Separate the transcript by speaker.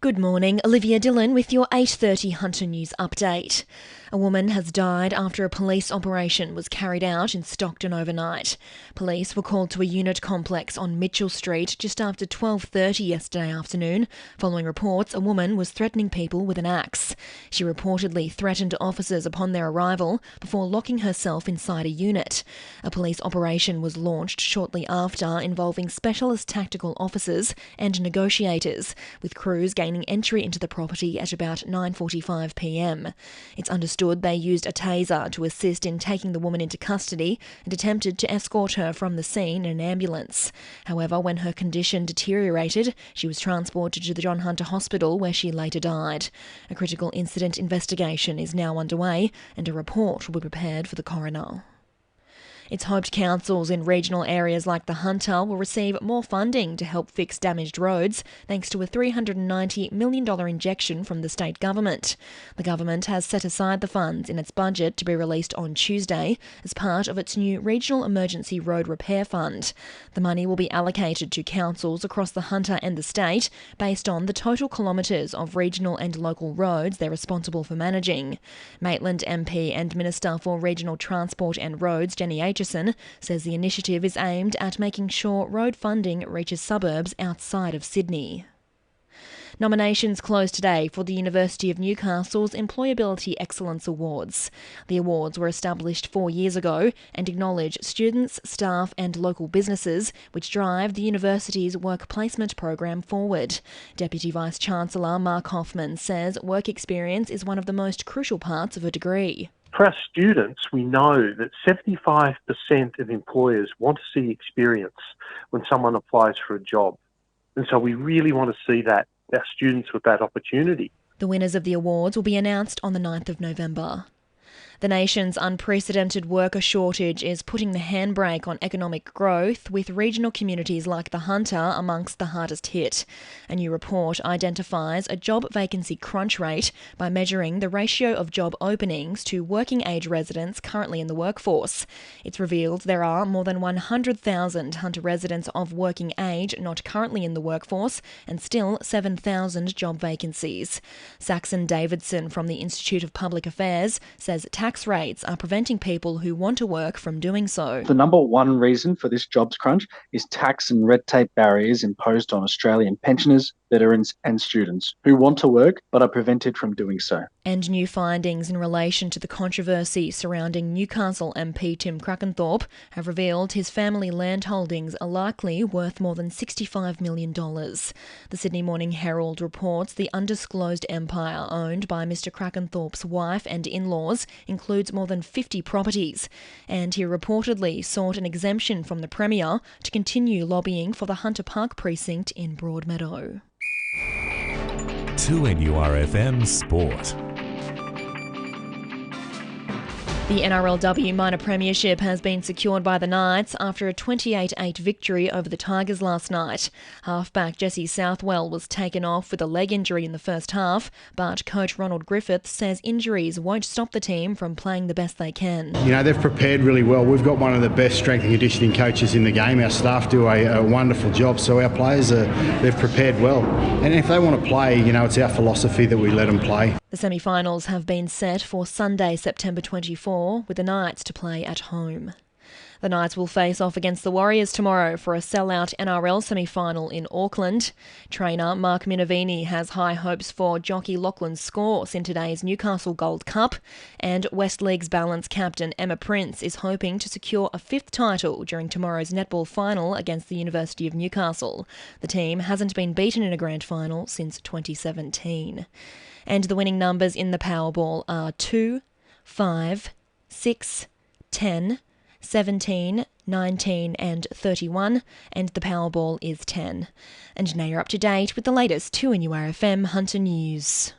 Speaker 1: Good morning, Olivia Dillon with your 8:30 Hunter News update. A woman has died after a police operation was carried out in Stockton overnight. Police were called to a unit complex on Mitchell Street just after 12:30 yesterday afternoon. Following reports, a woman was threatening people with an axe. She reportedly threatened officers upon their arrival before locking herself inside a unit. A police operation was launched shortly after, involving specialist tactical officers and negotiators, with crews gaining entry into the property at about 9:45 p.m. It's understood they used a taser to assist in taking the woman into custody and attempted to escort her from the scene in an ambulance. However, when her condition deteriorated, she was transported to the John Hunter Hospital where she later died. A critical incident investigation is now underway and a report will be prepared for the coroner. It's hoped councils in regional areas like the Hunter will receive more funding to help fix damaged roads, thanks to a $390 million injection from the state government. The government has set aside the funds in its budget to be released on Tuesday as part of its new Regional Emergency Road Repair Fund. The money will be allocated to councils across the Hunter and the state based on the total kilometres of regional and local roads they're responsible for managing. Maitland MP and Minister for Regional Transport and Roads, Jenny says the initiative is aimed at making sure road funding reaches suburbs outside of Sydney. Nominations closed today for the University of Newcastle's Employability Excellence Awards. The awards were established 4 years ago and acknowledge students, staff and local businesses which drive the university's work placement program forward. Deputy Vice-Chancellor Mark Hoffman says work experience is one of the most crucial parts of a degree.
Speaker 2: For our students, we know that 75% of employers want to see experience when someone applies for a job. And so we really want to see that, our students with that opportunity.
Speaker 1: The winners of the awards will be announced on the 9th of November. The nation's unprecedented worker shortage is putting the handbrake on economic growth, with regional communities like the Hunter amongst the hardest hit. A new report identifies a job vacancy crunch rate by measuring the ratio of job openings to working-age residents currently in the workforce. It's revealed there are more than 100,000 Hunter residents of working age not currently in the workforce and still 7,000 job vacancies. Saxon Davidson from the Institute of Public Affairs says tax rates are preventing people who want to work from doing so.
Speaker 3: The number one reason for this jobs crunch is tax and red tape barriers imposed on Australian pensioners, veterans and students who want to work but are prevented from doing so.
Speaker 1: And new findings in relation to the controversy surrounding Newcastle MP Tim Krakenthorpe have revealed his family land holdings are likely worth more than $65 million. The Sydney Morning Herald reports the undisclosed empire owned by Mr Krakenthorpe's wife and in-laws includes more than 50 properties, and he reportedly sought an exemption from the Premier to continue lobbying for the Hunter Park precinct in Broadmeadow.
Speaker 4: 2NURFM Sport.
Speaker 1: The NRLW Minor Premiership has been secured by the Knights after a 28-8 victory over the Tigers last night. Halfback Jesse Southwell was taken off with a leg injury in the first half, but coach Ronald Griffith says injuries won't stop the team from playing the best they can.
Speaker 5: You know, they've prepared really well. We've got one of the best strength and conditioning coaches in the game. Our staff do a wonderful job, so our players, they've prepared well. And if they want to play, you know, it's our philosophy that we let them play.
Speaker 1: The semi-finals have been set for Sunday, September 24, with the Knights to play at home. The Knights will face off against the Warriors tomorrow for a sellout NRL semi-final in Auckland. Trainer Mark Minervini has high hopes for jockey Lachlan Scourse in today's Newcastle Gold Cup, and West League's balance captain Emma Prince is hoping to secure a 5th title during tomorrow's netball final against the University of Newcastle. The team hasn't been beaten in a grand final since 2017. And the winning numbers in the Powerball are 2, 5, 6, 10, 17, 19 and 31, and the Powerball is 10. And now you're up to date with the latest 2NURFM Hunter News.